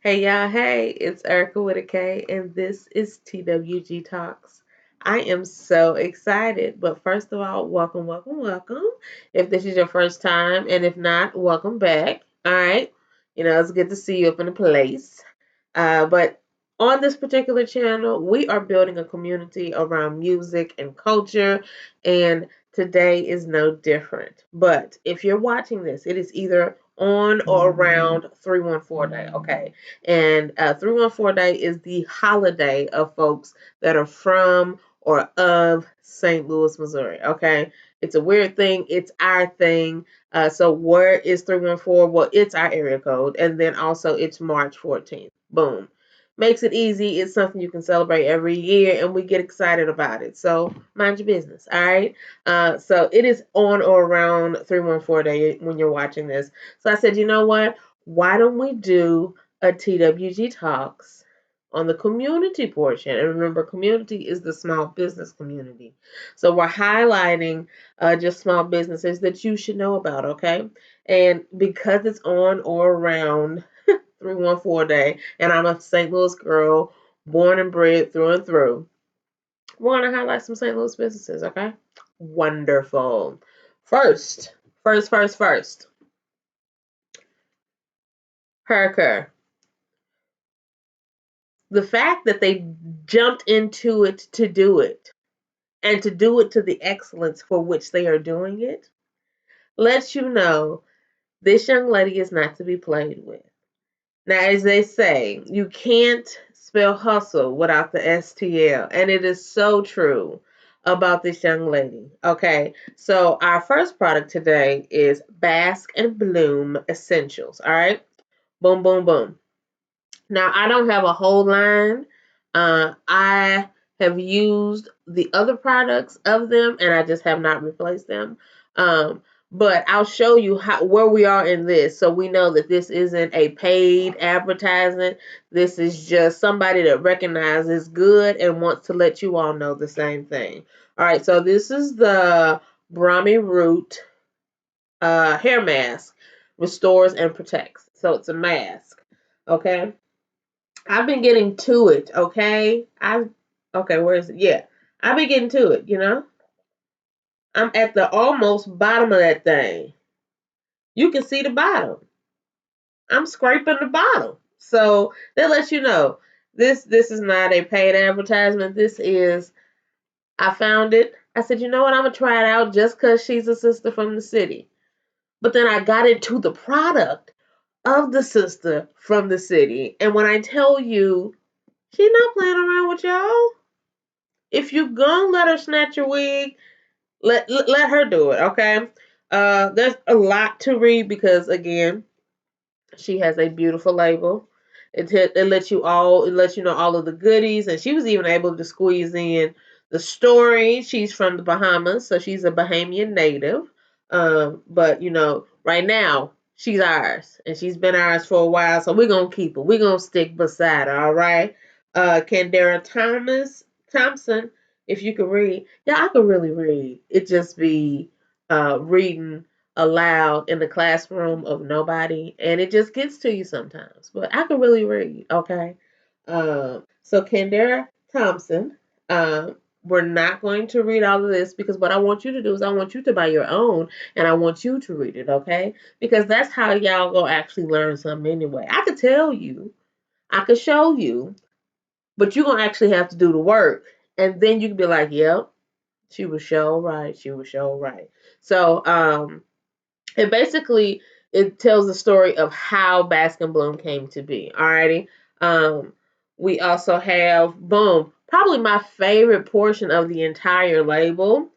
Hey y'all, hey, it's Erica with a K, and this is TWG Talks. I am so excited, but first of all, welcome, welcome, welcome. If this is your first time, and if not, welcome back. All right, it's good to see you up in the place. But on this particular channel, we are building a community around music and culture, and today is no different. But if you're watching this, it is either on or around 314 Day, okay? And 314 Day is the holiday of folks that are from or of St. Louis, Missouri, okay? It's a weird thing. It's our thing. So where is 314? Well, it's our area code. And then also it's March 14th. Boom. Makes it easy. It's something you can celebrate every year, and we get excited about it. So mind your business, all right? So it is on or around 314 Day when you're watching this. So I said, you know what? Why don't we do a TWG Talks on the community portion? And remember, community is the small business community. So we're highlighting just small businesses that you should know about, okay? And because it's on or around 314 Day, and I'm a St. Louis girl, born and bred through and through, we're going to highlight some St. Louis businesses, okay? Wonderful. First. Herker. The fact that they jumped into it to do it and to do it to the excellence for which they are doing it lets you know this young lady is not to be played with. Now, as they say, you can't spell hustle without the STL, and it is so true about this young lady. Okay, so our first product today is Bask and Bloom Essentials. All right, boom, boom, boom. Now, I don't have a whole line. I have used the other products of them, and I just have not replaced them. But I'll show you where we are in this, so we know that this isn't a paid advertisement. This is just somebody that recognizes good and wants to let you all know the same thing. All right, so this is the Brahmi root hair mask, restores and protects. So it's a mask. Okay. I've been getting to it, okay? Okay, where is it? Yeah. I've been getting to it. I'm at the almost bottom of that thing. You can see the bottom. I'm scraping the bottom. So that lets you know this is not a paid advertisement. This is I found it. I said, you know what, I'm gonna try it out just because she's a sister from the city. But then I got into the product of the sister from the city. And when I tell you, she's not playing around with y'all. If you gonna let her snatch your wig, let her do it, okay? There's a lot to read because again, she has a beautiful label. It lets you know all of the goodies, and she was even able to squeeze in the story. She's from the Bahamas, so she's a Bahamian native. But right now she's ours, and she's been ours for a while, so we're gonna keep her. We're gonna stick beside her, all right? Candera Thompson, if you could read, yeah, I could really read. It just be reading aloud in the classroom of nobody, and it just gets to you sometimes. But I can really read, okay? So Candera Thompson, we're not going to read all of this because what I want you to do is I want you to buy your own, and I want you to read it, okay? Because that's how y'all gonna actually learn something anyway. I could tell you, I could show you, but you're gonna actually have to do the work, and then you can be like, yep, she was so right. She was so right. So, and basically, it tells the story of how Bask and Bloom came to be. Alrighty. Um, we also have boom, probably my favorite portion of the entire label,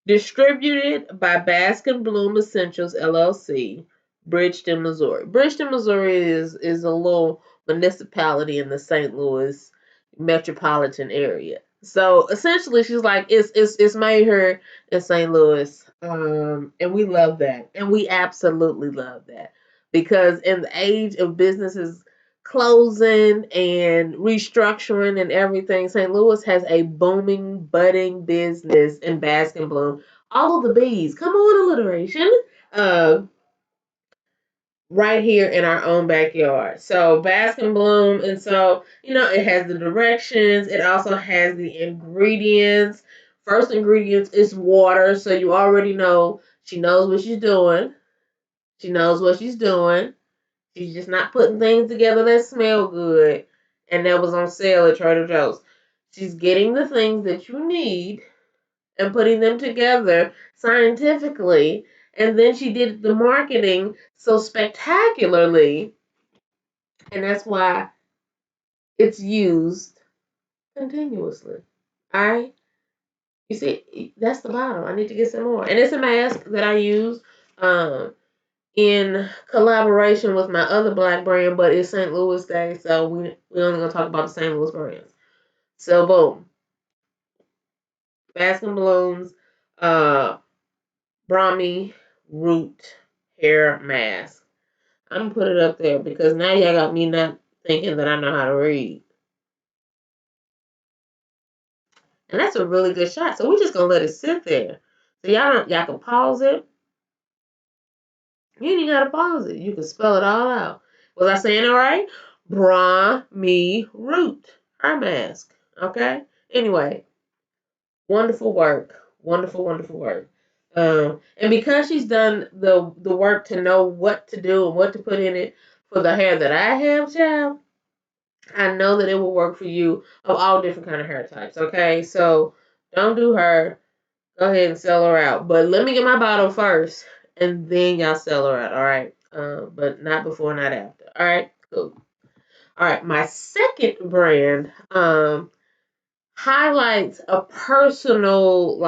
distributed by Bask and Bloom Essentials LLC, Bridgeton, Missouri. Bridgeton, Missouri is a little municipality in the St. Louis metropolitan area. So essentially, she's like, it's made her in St. Louis, and we love that, and we absolutely love that because in the age of businesses closing and restructuring and everything, St. Louis has a booming, budding business in Bask and Bloom. All of the bees, come on, alliteration. Uh, right here in our own backyard. So Bask and Bloom, and so it has the directions. It also has the ingredients. First ingredients is water, so you already know she knows what she's doing. She knows what she's doing. She's just not putting things together that smell good and that was on sale at Trader Joe's. She's getting the things that you need and putting them together scientifically. And then she did the marketing so spectacularly. And that's why it's used continuously. All right? You see, that's the bottle. I need to get some more. And it's a mask that I use in collaboration with my other black brand, but it's St. Louis Day, so we only gonna talk about the St. Louis brands. So boom, Bask and Bloom's Brahmi root hair mask. I'm gonna put it up there because now y'all got me not thinking that I know how to read, and that's a really good shot. So we're just gonna let it sit there. So y'all can pause it. You ain't even gotta pause it. You can spell it all out. Was I saying it right? Brahmi root hair mask. Okay. Anyway, wonderful work. Wonderful, wonderful work. And because she's done the work to know what to do and what to put in it for the hair that I have, child, I know that it will work for you of all different kind of hair types. Okay, so don't do her. Go ahead and sell her out. But let me get my bottle first, and then y'all sell her out. All right. But not before, not after. All right. Cool. All right. My second brand highlights a personal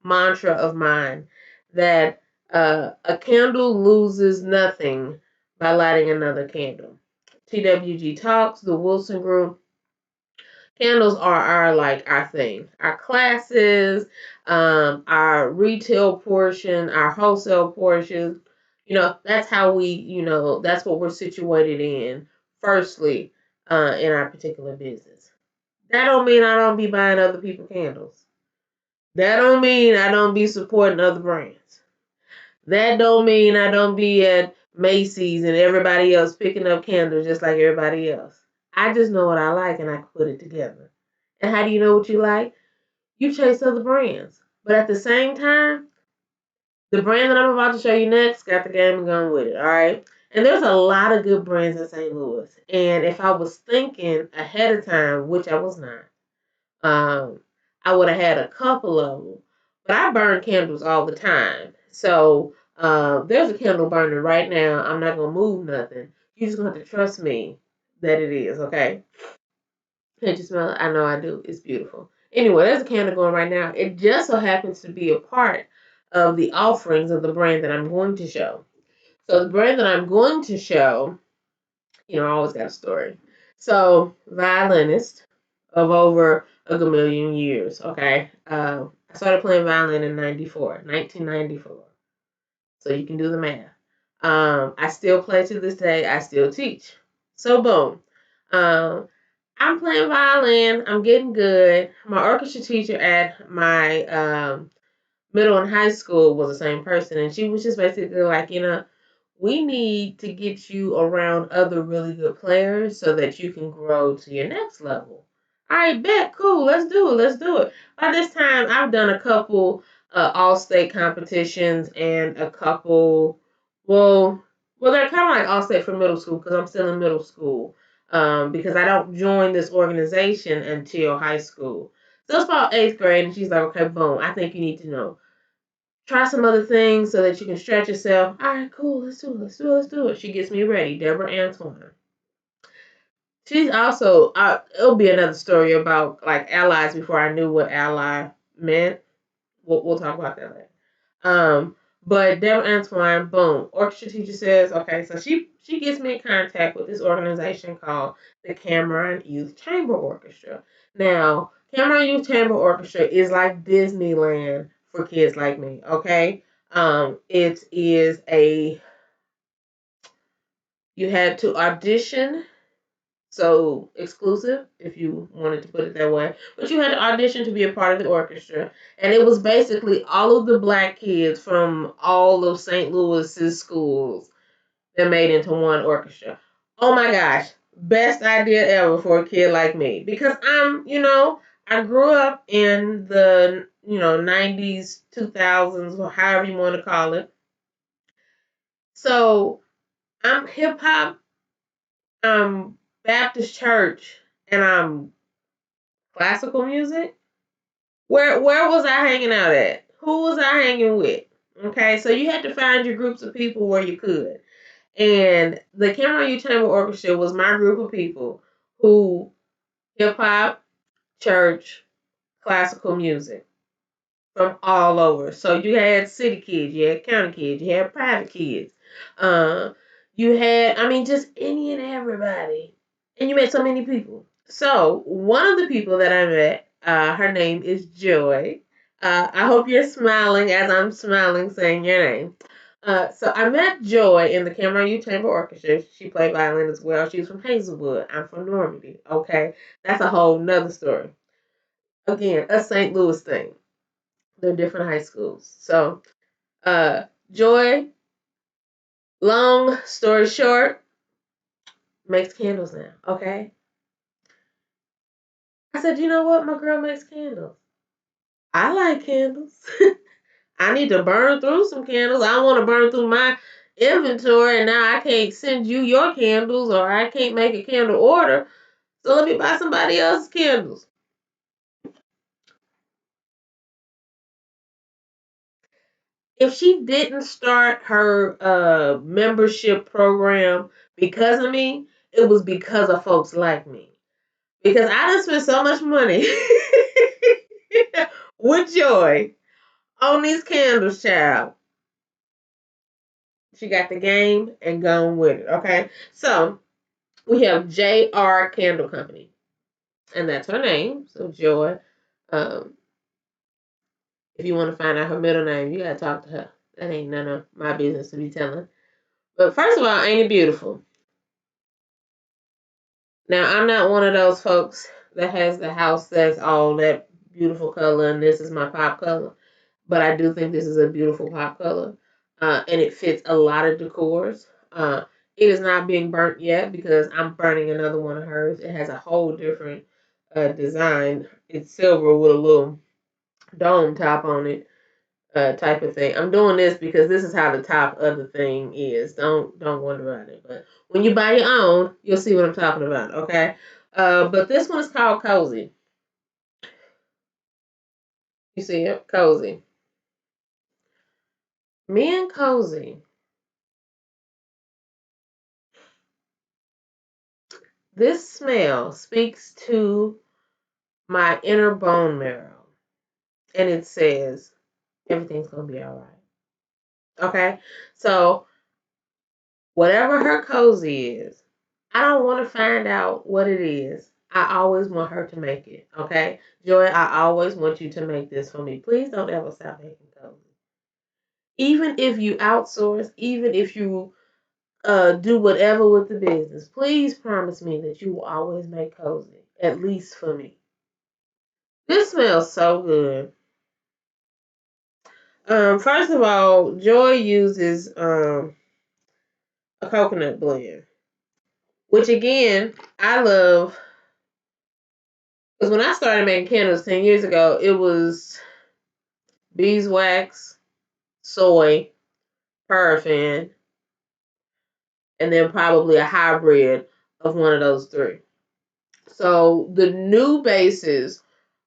mantra of mine that a candle loses nothing by lighting another candle. TWG Talks, the Wilson Group. Candles are our thing. Our classes, our retail portion, our wholesale portion. That's how that's what we're situated in. Firstly, in our particular business. That don't mean I don't be buying other people's candles. That don't mean I don't be supporting other brands. That don't mean I don't be at Macy's and everybody else picking up candles just like everybody else. I just know what I like and I can put it together. And how do you know what you like? You chase other brands. But at the same time, the brand that I'm about to show you next got the game and gun with it, all right? And there's a lot of good brands in St. Louis. And if I was thinking ahead of time, which I was not, um, I would have had a couple of them. But I burn candles all the time. So there's a candle burning right now. I'm not going to move nothing. You're just going to have to trust me that it is, okay? Can't you smell it? I know I do. It's beautiful. Anyway, there's a candle going right now. It just so happens to be a part of the offerings of the brand that I'm going to show. So the brand that I'm going to show, I always got a story. So, violinist of over a million years, okay? I started playing violin in 1994. So you can do the math. I still play to this day. I still teach. So, boom. I'm playing violin. I'm getting good. My orchestra teacher at my middle and high school was the same person. And she was just basically like, we need to get you around other really good players so that you can grow to your next level. All right, bet, cool, let's do it, let's do it. By this time, I've done a couple all-state competitions and a couple, they're kind of like all-state for middle school because I'm still in middle school because I don't join this organization until high school. So it's about 8th grade, and she's like, okay, boom, I think you need to know. Try some other things so that you can stretch yourself. All right, cool. Let's do it. Let's do it. Let's do it. She gets me ready. Deborah Antoine. She's also, it'll be another story about like allies before I knew what ally meant. We'll talk about that later. But Deborah Antoine, boom, orchestra teacher says, okay, so she gets me in contact with this organization called the Cameron Youth Chamber Orchestra. Now, Cameron Youth Chamber Orchestra is like Disneyland for kids like me, okay? It is you had to audition, so exclusive, if you wanted to put it that way. But you had to audition to be a part of the orchestra. And it was basically all of the black kids from all of St. Louis's schools they're made into one orchestra. Oh my gosh, best idea ever for a kid like me. Because I grew up in the, 90s, 2000s, or however you want to call it. So I'm hip hop, I'm Baptist church, and I'm classical music. Where was I hanging out at? Who was I hanging with? Okay, so you had to find your groups of people where you could. And the Cameron U Chamber Orchestra was my group of people who hip hop, church, classical music from all over. So you had city kids, you had county kids, you had private kids. Uh, you had, just any and everybody. And you met so many people. So one of the people that I met, her name is Joy. I hope you're smiling as I'm smiling saying your name. So I met Joy in the Cameron U Chamber Orchestra. She played violin as well. She's from Hazelwood. I'm from Normandy. Okay, that's a whole nother story. Again, a St. Louis thing. They're different high schools. So, Joy, long story short, makes candles now. Okay. I said, you know what? My girl makes candles. I like candles. I need to burn through some candles. I want to burn through my inventory, and now I can't send you your candles, or I can't make a candle order. So let me buy somebody else's candles. If she didn't start her membership program because of me, it was because of folks like me. Because I done spent so much money with Joy on these candles, child. She got the game and gone with it. Okay, so we have JR Candle Company, and that's her name. So Joy. Um, if you want to find out her middle name, you gotta talk to her. That ain't none of my business to be telling. But first of all, ain't it beautiful? Now, I'm not one of those folks that has the house that's all that beautiful color and this is my pop color. But I do think this is a beautiful pop color. And it fits a lot of decors. It is not being burnt yet because I'm burning another one of hers. It has a whole different design. It's silver with a little dome top on it, type of thing. I'm doing this because this is how the top of the thing is. Don't wonder about it. But when you buy your own, you'll see what I'm talking about. Okay. But this one is called Cozy. You see it, Cozy. Me and Cozy. This smell speaks to my inner bone marrow, and it says everything's gonna be all right. Okay. So whatever her cozy is, I don't want to find out what it is. I always want her to make it. Okay, Joy, I always want you to make this for me. Please don't ever stop making cozy. Even if you outsource, even if you do whatever with the business, please promise me that you will always make cozy, at least for me. This smells so good. First of all, Joy uses a coconut blend, which again I love because when I started making candles 10 years ago, it was beeswax, soy, paraffin, and then probably a hybrid of one of those three. So the new bases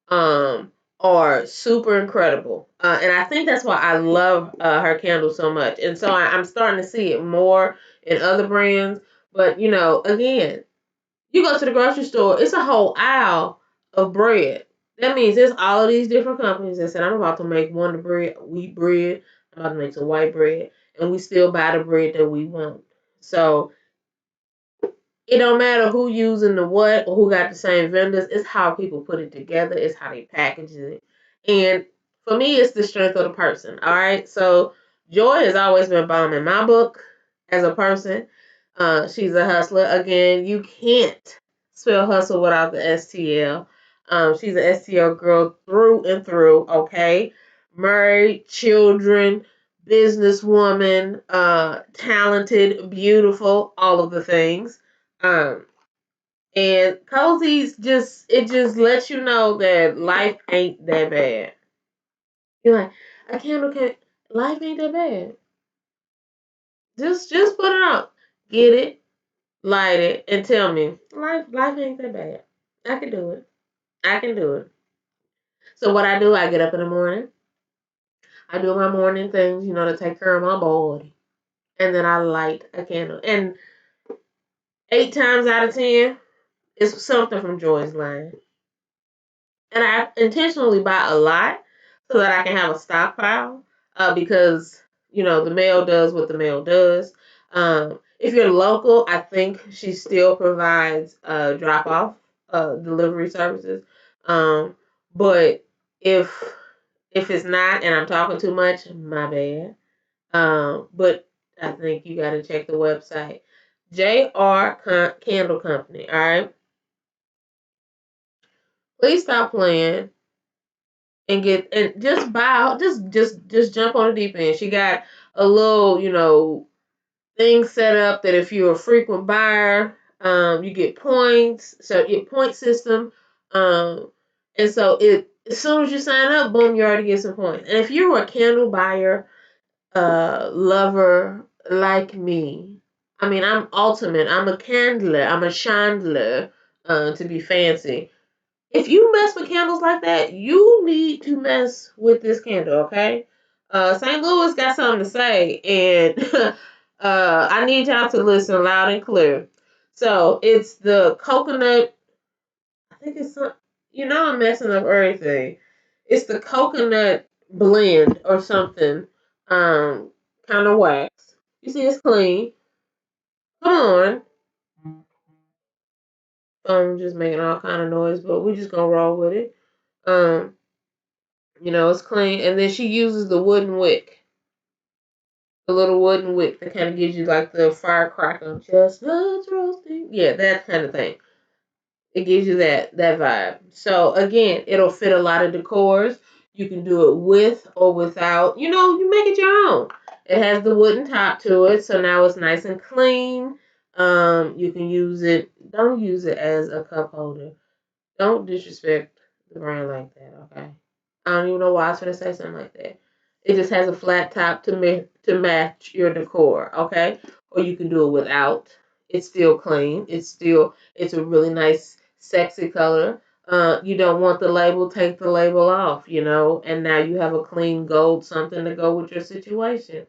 um, are super incredible. And I think that's why I love her candles so much. And so I'm starting to see it more in other brands. But, again, you go to the grocery store, it's a whole aisle of bread. That means there's all of these different companies that said, I'm about to make Wonder Bread, wheat bread, I'm about to make some white bread, and we still buy the bread that we want. So it don't matter who using the what or who got the same vendors. It's how people put it together. It's how they package it. And for me, it's the strength of the person. All right. So Joy has always been bomb in my book as a person. She's a hustler. Again, you can't spell hustle without the STL. She's an STL girl through and through. Okay. Married, children, businesswoman, talented, beautiful, all of the things. Um, and cozy's just lets you know that life ain't that bad. You're like, a candle can't. Life ain't that bad. Just put it out, get it, light it, and tell me life ain't that bad. I can do it. I can do it. So what I do, I get up in the morning. I do my morning things, to take care of my body, and then I light a candle. And 8 times out of 10, it's something from Joy's line. And I intentionally buy a lot so that I can have a stockpile, because the mail does what the mail does. If you're local, I think she still provides drop off delivery services. But if it's not, and I'm talking too much, my bad. But I think you got to check the website. Candle Company. All right. Please stop playing and just buy, just jump on the deep end. She got a little, thing set up that if you're a frequent buyer, you get points. So your point system, and so as soon as you sign up, boom, you already get some points. And if you're a candle buyer, lover like me, I mean, I'm ultimate. I'm a candler. I'm a chandler, to be fancy. If you mess with candles like that, you need to mess with this candle, okay? St. Louis got something to say, and I need y'all to listen loud and clear. So it's the coconut. I think it's some. I'm messing up everything. It's the coconut blend or something. Kind of wax. You see, it's clean. Come on. I'm just making all kind of noise, but we just gonna roll with it. Um, it's clean. And then she uses the wooden wick. The little wooden wick that kind of gives you like the firecracker. Chestnuts roasting. Yeah, that kind of thing. It gives you that vibe. So again, it'll fit a lot of decors. You can do it with or without. You make it your own. It has the wooden top to it, so now it's nice and clean. You can use it. Don't use it as a cup holder. Don't disrespect the brand like that, okay? I don't even know why I was going to say something like that. It just has a flat top to match your decor, okay? Or you can do it without. It's still clean. It's a really nice, sexy color. You don't want the label, take the label off, and now you have a clean gold something to go with your situation.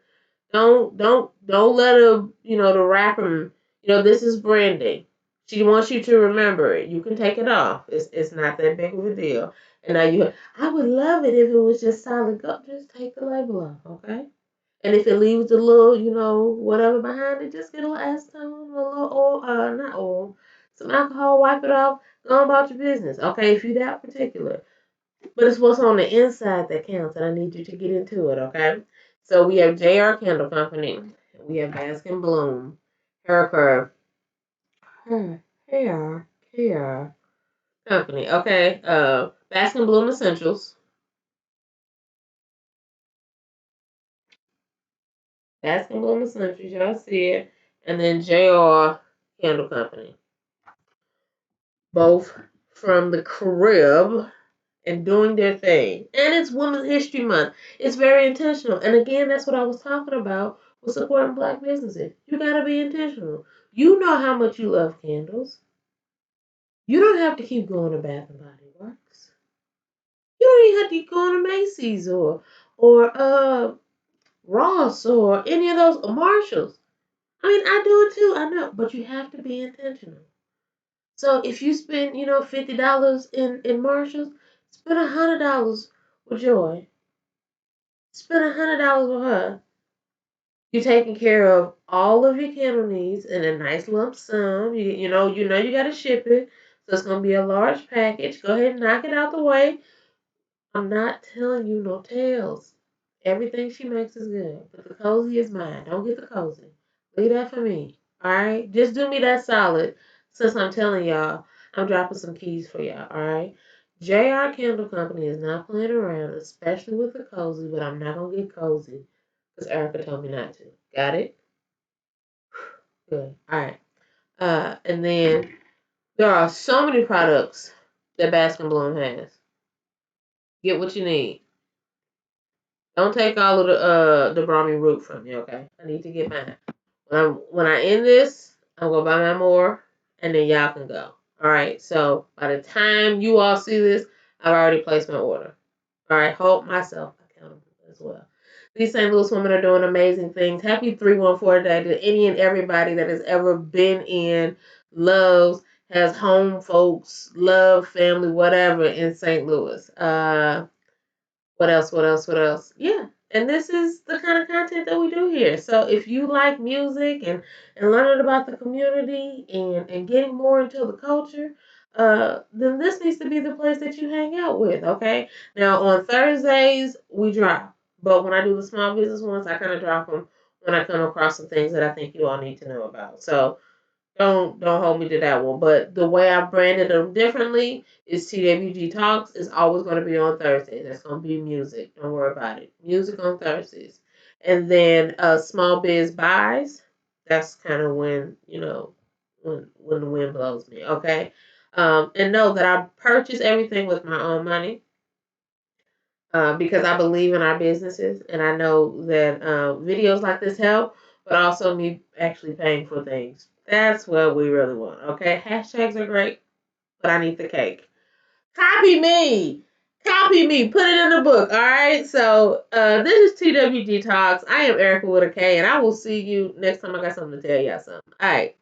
Don't let her, the rapper, this is branding. She wants you to remember it. You can take it off. It's not that big of a deal. And now I would love it if it was just solid gold. Just take the label off, okay? And if it leaves a little, whatever behind it, just get a little acetone, a little oil, not oil, some alcohol, wipe it off, go about your business, okay? If you're that particular. But it's what's on the inside that counts, and I need you to get into it, okay? So we have JR Candle Company. We have Bask Bloom, Hair Curve, hair company, okay? Bask Bloom Essentials, Bask Bloom Essentials, y'all see it, and then JR Candle Company, both from the crib and doing their thing. And it's Women's History Month. It's very intentional. And again, that's what I was talking about with supporting Black businesses. You gotta be intentional. You know how much you love candles. You don't have to keep going to Bath and Body Works. You don't even have to keep going to Macy's or Ross or any of those or Marshalls. I mean, I do it too. I know, but you have to be intentional. So if you spend, $50 in Marshalls, spend $100 with Joy. Spend $100 with her. You're taking care of all of your candle needs in a nice lump sum. You got to ship it, so it's gonna be a large package. Go ahead and knock it out the way. I'm not telling you no tales. Everything she makes is good, but the cozy is mine. Don't get the cozy. Leave that for me. All right, just do me that solid. Since I'm telling y'all, I'm dropping some keys for y'all. All right. JR Candle Company is not playing around, especially with the cozy, but I'm not gonna get cozy. Because Erica told me not to. Got it? Good. All right. And then there are so many products that Bask Bloom has. Get what you need. Don't take all of the Brahmi root from me, okay? I need to get mine. When I end this, I'm gonna buy my more, and then y'all can go. All right. So by the time you all see this, I've already placed my order. All right. Hold myself accountable as well. These St. Louis women are doing amazing things. Happy 314 day to any and everybody that has ever been in, loves, has home folks, love, family, whatever in St. Louis. What else? What else? What else? Yeah. And this is the kind of content that we do here. So if you like music and learning about the community and getting more into the culture, then this needs to be the place that you hang out with. Okay. Now on Thursdays we drop, but when I do the small business ones, I kind of drop them when I come across some things that I think you all need to know about. So don't hold me to that one. But the way I branded them differently is TWG Talks is always going to be on Thursdays. That's going to be music. Don't worry about it. Music on Thursdays. And then Small Biz Buys. That's kind of when, when the wind blows me. Okay. And know that I purchase everything with my own money. Because I believe in our businesses and I know that videos like this help, but also me actually paying for things. That's what we really want. Okay, hashtags are great, but I need the cake. Copy me. Copy me. Put it in the book. All right. So this is TWG Talks. I am Erica with a K, and I will see you next time I got something to tell y'all something. All right.